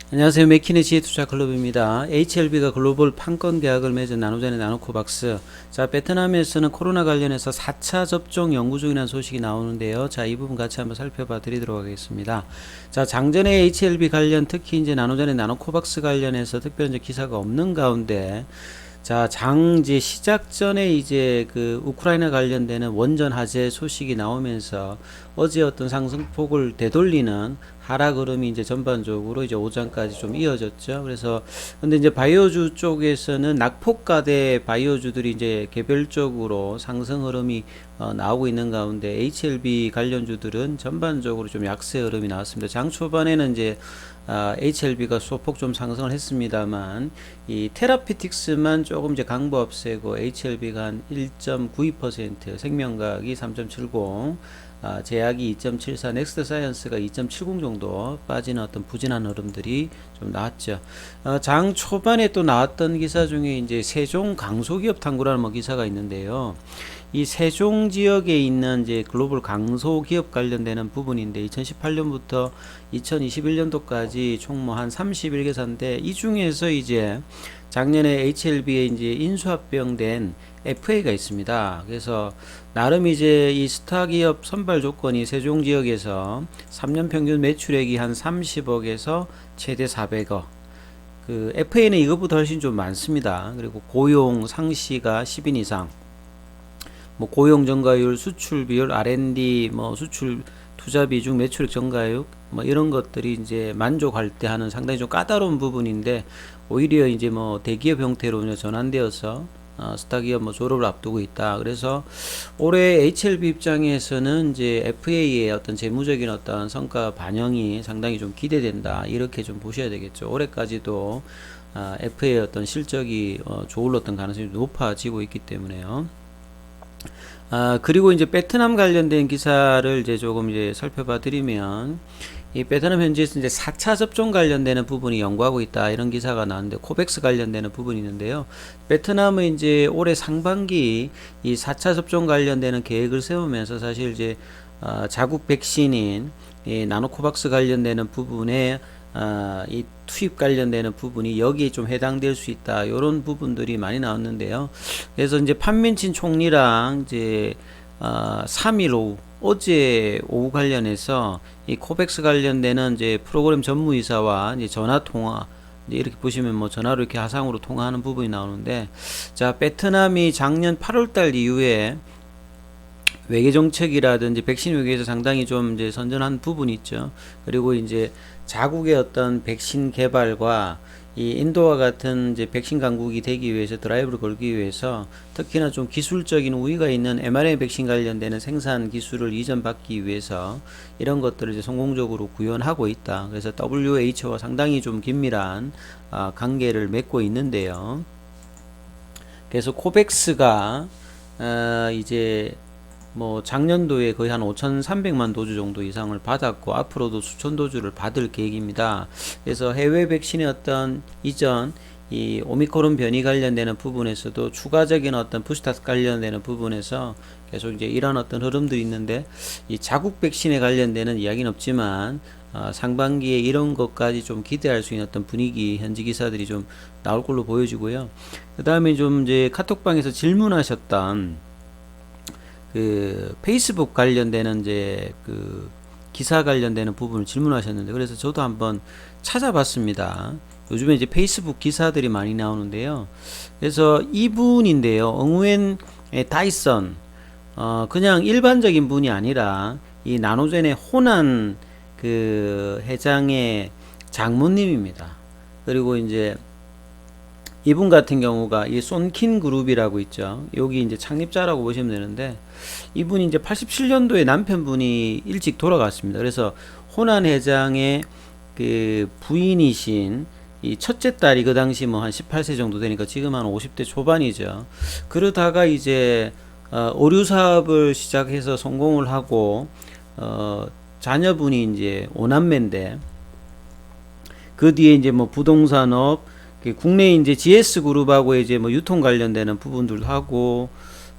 안녕하세요. 맥키네 지혜투자클럽입니다. HLB가 글로벌 판권 계약을 맺은 나노젠의 나노코박스. 자, 베트남에서는 코로나 관련해서 4차 접종 연구 중이라는 소식이 나오는데요. 자, 이 부분 같이 한번 살펴봐 드리도록 하겠습니다. 자, 장전에 HLB 관련, 특히 이제 나노젠의 나노코박스 관련해서 특별한 기사가 없는 가운데, 자, 이제 시작 전에 이제 그 우크라이나 관련되는 원전 화재 소식이 나오면서 어제 어떤 상승폭을 되돌리는 하락 흐름이 이제 전반적으로 이제 오전까지 좀 이어졌죠. 그래서 근데 이제 바이오주 쪽에서는 낙폭가대 바이오주들이 이제 개별적으로 상승 흐름이 나오고 있는 가운데 HLB 관련주들은 전반적으로 좀 약세 흐름이 나왔습니다. 장 초반에는 이제 HLB가 소폭 좀 상승을 했습니다만 이 테라피틱스만 조금 이제 강보 앞세고 HLB가 한 1.92%, 생명과학이 3.70, 제약이 2.74, 넥스트 사이언스가 2.70 정도 빠지는 어떤 부진한 흐름들이 좀 나왔죠. 장 초반에 또 나왔던 기사 중에 이제 세종 강소기업 탐구라는 뭐 기사가 있는데요. 이 세종 지역에 있는 이제 글로벌 강소기업 관련되는 부분인데 2018년부터 2021년도까지 총 뭐 한 31개사인데 이 중에서 이제 작년에 HLB에 이제 인수합병된 FA가 있습니다. 그래서 나름 이제 이 스타 기업 선발 조건이 세종 지역에서 3년 평균 매출액이 한 30억에서 최대 400억. 그 FA는 이것보다 훨씬 좀 많습니다. 그리고 고용 상시가 10인 이상. 뭐 고용 증가율, 수출 비율, R&D, 뭐 수출 투자 비중, 매출액 증가율, 뭐 이런 것들이 이제 만족할 때 하는 상당히 좀 까다로운 부분인데 오히려 이제 뭐 대기업 형태로 전환되어서 스타기업 뭐 졸업을 앞두고 있다. 그래서 올해 HLB 입장에서는 이제 FA의 어떤 재무적인 어떤 성과 반영이 상당히 좀 기대된다. 이렇게 좀 보셔야 되겠죠. 올해까지도 FA의 어떤 실적이 좋을 어떤 가능성이 높아지고 있기 때문에요. 그리고 이제 베트남 관련된 기사를 이제 조금 이제 살펴봐 드리면, 이 베트남 현지에서 이제 4차 접종 관련되는 부분이 연구하고 있다. 이런 기사가 나왔는데, 코백스 관련되는 부분이 있는데요. 베트남은 이제 올해 상반기 이 4차 접종 관련되는 계획을 세우면서 사실 이제, 자국 백신인 이 나노코박스 관련되는 부분에 이 투입 관련되는 부분이 여기에 좀 해당될 수 있다. 이런 부분들이 많이 나왔는데요. 그래서 이제 판민친 총리랑 이제 3일 오후 어제 오후 관련해서 이 코백스 관련되는 이제 프로그램 전무이사와 이제 전화 통화 이제 이렇게 보시면 뭐 전화로 이렇게 화상으로 통화하는 부분이 나오는데, 자, 베트남이 작년 8월달 이후에 외교 정책이라든지 백신 외교에서 상당히 좀 이제 선전한 부분이 있죠. 그리고 이제 자국의 어떤 백신 개발과 이 인도와 같은 이제 백신 강국이 되기 위해서 드라이브를 걸기 위해서 특히나 좀 기술적인 우위가 있는 mRNA 백신 관련되는 생산 기술을 이전받기 위해서 이런 것들을 이제 성공적으로 구현하고 있다. 그래서 WHO와 상당히 좀 긴밀한 관계를 맺고 있는데요. 그래서 코백스가 이제 뭐 작년도에 거의 한 5,300만 도주 정도 이상을 받았고 앞으로도 수천 도주를 받을 계획입니다. 그래서 해외 백신의 어떤 이전 이 오미크론 변이 관련되는 부분에서도 추가적인 어떤 부스터 관련되는 부분에서 계속 이제 이런 어떤 흐름들이 있는데, 이 자국 백신에 관련되는 이야기는 없지만 상반기에 이런 것까지 좀 기대할 수 있는 어떤 분위기 현지 기사들이 좀 나올 걸로 보여지고요. 그 다음에 좀 이제 카톡방에서 질문하셨던 그 페이스북 관련되는 이제 그 기사 관련되는 부분을 질문하셨는데, 그래서 저도 한번 찾아봤습니다. 요즘에 이제 페이스북 기사들이 많이 나오는데요. 그래서 이분인데요, 응웬 다이슨, 그냥 일반적인 분이 아니라 이 나노젠의 호난 그 회장의 장모님입니다. 그리고 이제 이분 같은 경우가 이 손킨 그룹이라고 있죠. 여기 이제 창립자라고 보시면 되는데, 이분이 이제 87년도에 남편분이 일찍 돌아갔습니다. 그래서 호난 회장의 그 부인이신 이 첫째 딸이 그 당시 뭐 한 18세 정도 되니까 지금 한 50대 초반이죠. 그러다가 이제 의류 사업을 시작해서 성공을 하고 자녀분이 이제 오남매인데, 그 뒤에 이제 뭐 부동산업, 국내 이제 GS 그룹하고 이제 뭐 유통 관련되는 부분들도 하고,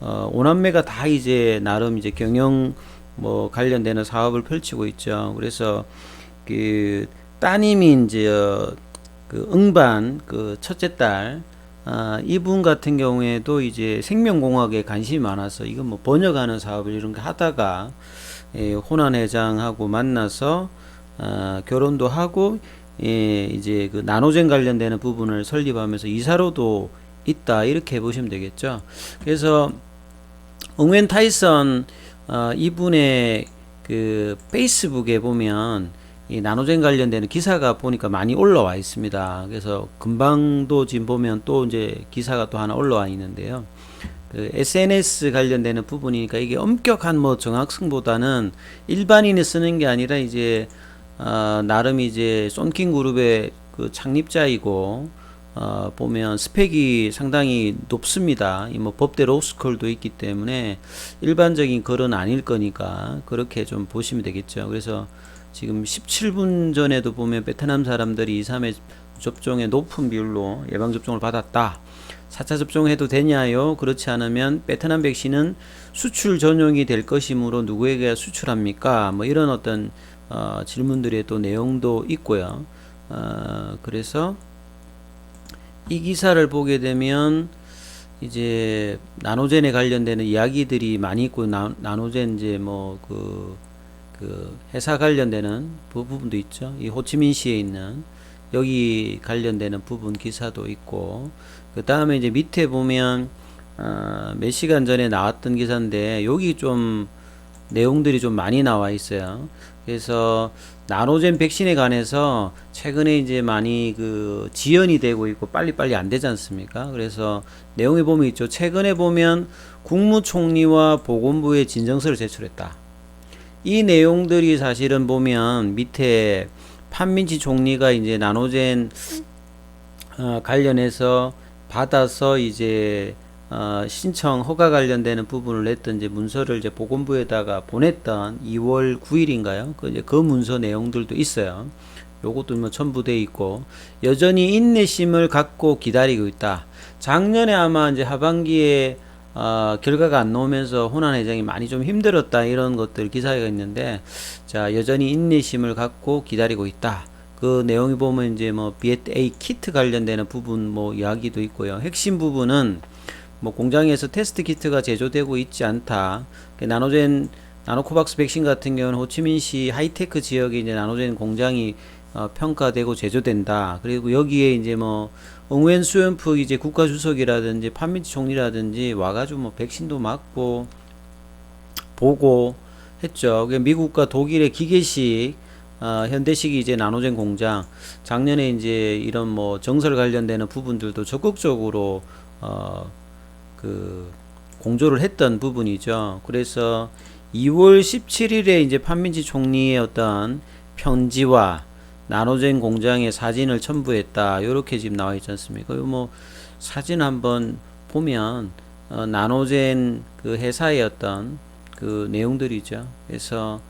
오남매가 다 이제 나름 이제 경영 뭐 관련되는 사업을 펼치고 있죠. 그래서 그 따님이 이제 그 응반 그 첫째 딸 이분 같은 경우에도 이제 생명공학에 관심이 많아서 이건 뭐 번역하는 사업을 이런 거 하다가 호난 회장하고 만나서 결혼도 하고 이제 그 나노젠 관련되는 부분을 설립하면서 이사로도 있다 이렇게 보시면 되겠죠. 그래서 응웬 타이슨 이분의 그 페이스북에 보면 이 나노젠 관련되는 기사가 보니까 많이 올라와 있습니다. 그래서 금방도 지금 보면 또 이제 기사가 또 하나 올라와 있는데요. 그 SNS 관련되는 부분이니까 이게 엄격한 뭐 정학승보다는 일반인이 쓰는 게 아니라 이제 나름 이제 썬킹 그룹의 그 창립자이고 보면 스펙이 상당히 높습니다. 이 뭐 법대 로스쿨도 있기 때문에 일반적인 글은 아닐 거니까 그렇게 좀 보시면 되겠죠. 그래서 지금 17분 전에도 보면 베트남 사람들이 2, 3회 접종에 높은 비율로 예방접종을 받았다. 4차 접종해도 되냐요? 그렇지 않으면 베트남 백신은 수출 전용이 될 것이므로 누구에게 수출합니까? 뭐 이런 어떤 질문들의 또 내용도 있고요. 그래서 이 기사를 보게 되면 이제 나노젠에 관련되는 이야기들이 많이 있고 나노젠 이제 뭐 그 회사 관련되는 부분도 있죠. 이 호치민시에 있는 여기 관련되는 부분 기사도 있고 그 다음에 이제 밑에 보면 몇 시간 전에 나왔던 기사인데 여기 좀 내용들이 좀 많이 나와 있어요. 그래서 나노젠 백신에 관해서 최근에 이제 많이 그 지연이 되고 있고 빨리빨리 안 되지 않습니까? 그래서 내용에 보면 있죠. 최근에 보면 국무총리와 보건부에 진정서를 제출했다. 이 내용들이 사실은 보면 밑에 판민치 총리가 이제 나노젠 관련해서 받아서 이제 신청 허가 관련되는 부분을 냈던 이제 문서를 이제 보건부에다가 보냈던 2월 9일인가요? 그 문서 내용들도 있어요. 요것도 뭐 첨부돼 있고 여전히 인내심을 갖고 기다리고 있다. 작년에 아마 이제 하반기에 결과가 안 나오면서 호난 회장이 많이 좀 힘들었다 이런 것들 기사가 있는데 자 여전히 인내심을 갖고 기다리고 있다. 그 내용이 보면 이제 뭐 BA 키트 관련되는 부분 뭐 이야기도 있고요. 핵심 부분은 뭐 공장에서 테스트 키트가 제조되고 있지 않다. 나노젠 나노코박스 백신 같은 경우는 호치민시 하이테크 지역에 이제 나노젠 공장이 평가되고 제조된다. 그리고 여기에 이제 뭐 응웬 수연프 이제 국가주석이라든지 판민치 총리라든지 와가지고 뭐 백신도 맞고 보고 했죠. 미국과 독일의 기계식 현대식이 이제 나노젠 공장 작년에 이제 이런 뭐 정설 관련되는 부분들도 적극적으로 그 공조를 했던 부분이죠. 그래서 2월 17일에 이제 판민치 총리의 어떤 편지와 나노젠 공장의 사진을 첨부했다. 요렇게 지금 나와 있지 않습니까? 뭐 사진 한번 보면 나노젠 그 회사의 어떤 그 내용들이죠. 그래서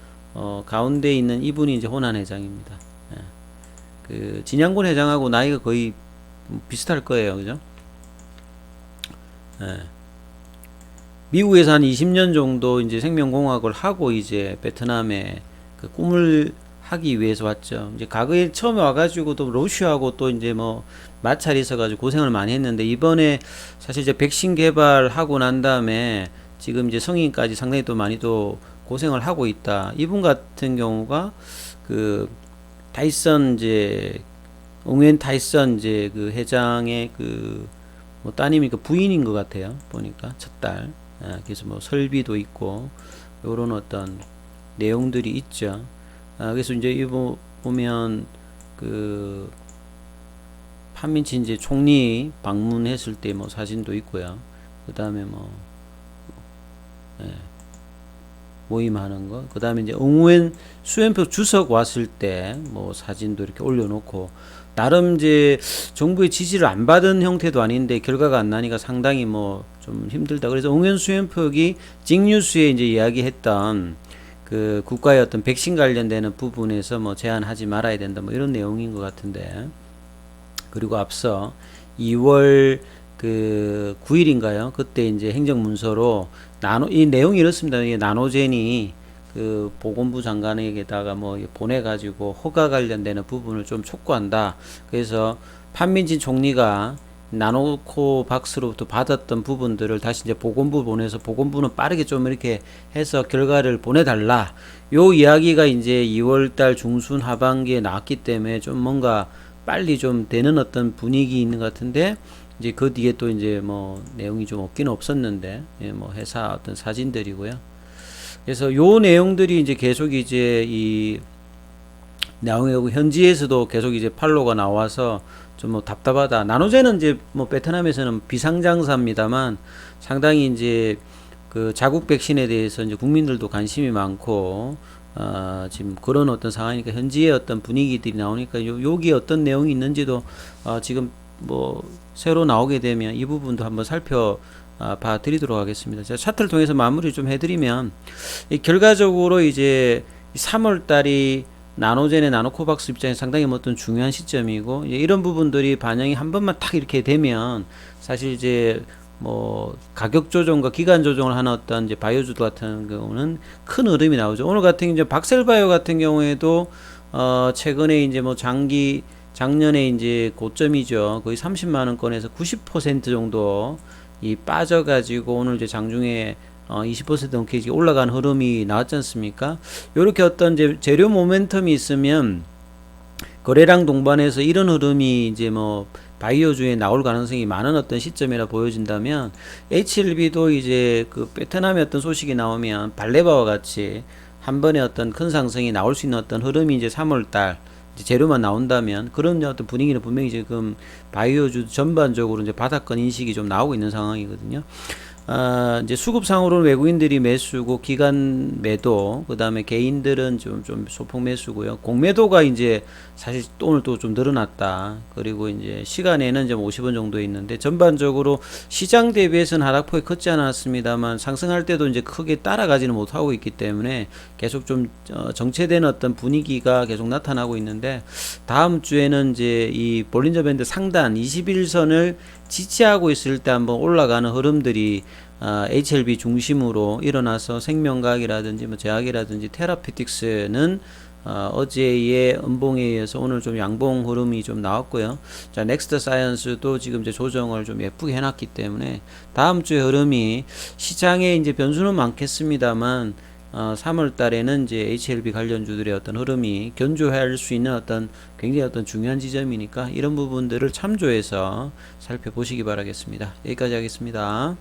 가운데 있는 이분이 이제 호난 회장입니다. 예. 그 진양군 회장하고 나이가 거의 비슷할 거예요. 그죠? 예. 미국에서 한 20년 정도 이제 생명공학을 하고 이제 베트남에 그 꿈을 하기 위해서 왔죠. 이제 과거에 처음에 와가지고 또 러시아하고 또 이제 뭐 마찰이 있어가지고 고생을 많이 했는데 이번에 사실 이제 백신 개발하고 난 다음에 지금 이제 성인까지 상당히 또 많이 또 고생을 하고 있다. 이분 같은 경우가 그 타이슨 이제 응웬 타이슨 이제 그 회장의 그 뭐 따님이 그 부인인 것 같아요. 보니까 첫 딸. 그래서 뭐 설비도 있고 요런 어떤 내용들이 있죠. 그래서 이제 이거 보면 그 판민치 이제 총리 방문했을 때 뭐 사진도 있고요. 그 다음에 뭐 모임하는 거. 그 다음에 이제 응웬 수연표 주석 왔을 때 뭐 사진도 이렇게 올려놓고 나름 이제 정부의 지지를 안 받은 형태도 아닌데 결과가 안 나니까 상당히 뭐 좀 힘들다. 그래서 응웬 수연표기 직뉴스에 이제 이야기했던 그 국가의 어떤 백신 관련되는 부분에서 뭐 제한하지 말아야 된다. 뭐 이런 내용인 것 같은데. 그리고 앞서 2월 그 9일인가요? 그때 이제 행정문서로 이 내용이 이렇습니다. 이 나노젠이 그 보건부 장관에게다가 뭐 보내가지고 허가 관련되는 부분을 좀 촉구한다. 그래서 판민진 총리가 나노코박스로부터 받았던 부분들을 다시 이제 보건부 보내서 보건부는 빠르게 좀 이렇게 해서 결과를 보내달라. 요 이야기가 이제 2월달 중순 하반기에 나왔기 때문에 좀 뭔가 빨리 좀 되는 어떤 분위기 있는 것 같은데, 이제 그 뒤에 또 이제 뭐 내용이 좀 없긴 없었는데, 예, 뭐 회사 어떤 사진들이고요. 그래서 요 내용들이 이제 계속 이제 이 나오고 현지에서도 계속 이제 팔로가 나와서 좀 뭐 답답하다. 나노제는 이제 뭐 베트남에서는 비상장사입니다만 상당히 이제 그 자국 백신에 대해서 이제 국민들도 관심이 많고 지금 그런 어떤 상황이니까 현지의 어떤 분위기들이 나오니까 여기 어떤 내용이 있는지도 지금 뭐 새로 나오게 되면 이 부분도 한번 봐 드리도록 하겠습니다. 제가 차트를 통해서 마무리 좀 해드리면 결과적으로 이제 3월 달이 나노젠의 나노코박스 입장에 상당히 어떤 중요한 시점이고, 이런 부분들이 반영이 한 번만 탁 이렇게 되면 사실 이제 뭐 가격 조정과 기간 조정을 하는 어떤 이제 바이오주도 같은 경우는 큰 흐름이 나오죠. 오늘 같은 이제 박셀바이오 같은 경우에도 최근에 이제 뭐 작년에 이제 고점이죠. 거의 30만 원권에서 90% 정도 이 빠져가지고 오늘 이제 장중에 20% 넘게 올라간 흐름이 나왔지 않습니까? 요렇게 어떤 이제 재료 모멘텀이 있으면 거래량 동반해서 이런 흐름이 이제 뭐 바이오주에 나올 가능성이 많은 어떤 시점이라 보여진다면, HLB도 이제 그 베트남의 어떤 소식이 나오면 발레바와 같이 한 번에 어떤 큰 상승이 나올 수 있는 어떤 흐름이 이제 3월달 재료만 나온다면 그런 어떤 분위기는 분명히 지금 바이오주 전반적으로 이제 바닥권 인식이 좀 나오고 있는 상황이거든요. 이제 수급상으로는 외국인들이 매수고 기관 매도, 그 다음에 개인들은 좀 소폭 매수고요. 공매도가 이제 사실 오늘 또 좀 늘어났다. 그리고 이제 시간에는 좀 50원 정도 있는데 전반적으로 시장 대비해서는 하락폭이 크지 않았습니다만 상승할 때도 이제 크게 따라가지는 못하고 있기 때문에 계속 좀 정체된 어떤 분위기가 계속 나타나고 있는데, 다음 주에는 이제 이 볼린저 밴드 상단 21선을 지지하고 있을 때 한번 올라가는 흐름들이 HLB 중심으로 일어나서 생명과학이라든지 뭐 제약이라든지 테라피틱스는 어제의 음봉에 의해서 오늘 좀 양봉 흐름이 좀 나왔고요. 자, 넥스트 사이언스도 지금 이제 조정을 좀 예쁘게 해놨기 때문에 다음 주의 흐름이 시장에 이제 변수는 많겠습니다만 3월 달에는 이제 HLB 관련주들의 어떤 흐름이 견조할 수 있는 어떤 굉장히 어떤 중요한 지점이니까 이런 부분들을 참조해서 살펴보시기 바라겠습니다. 여기까지 하겠습니다.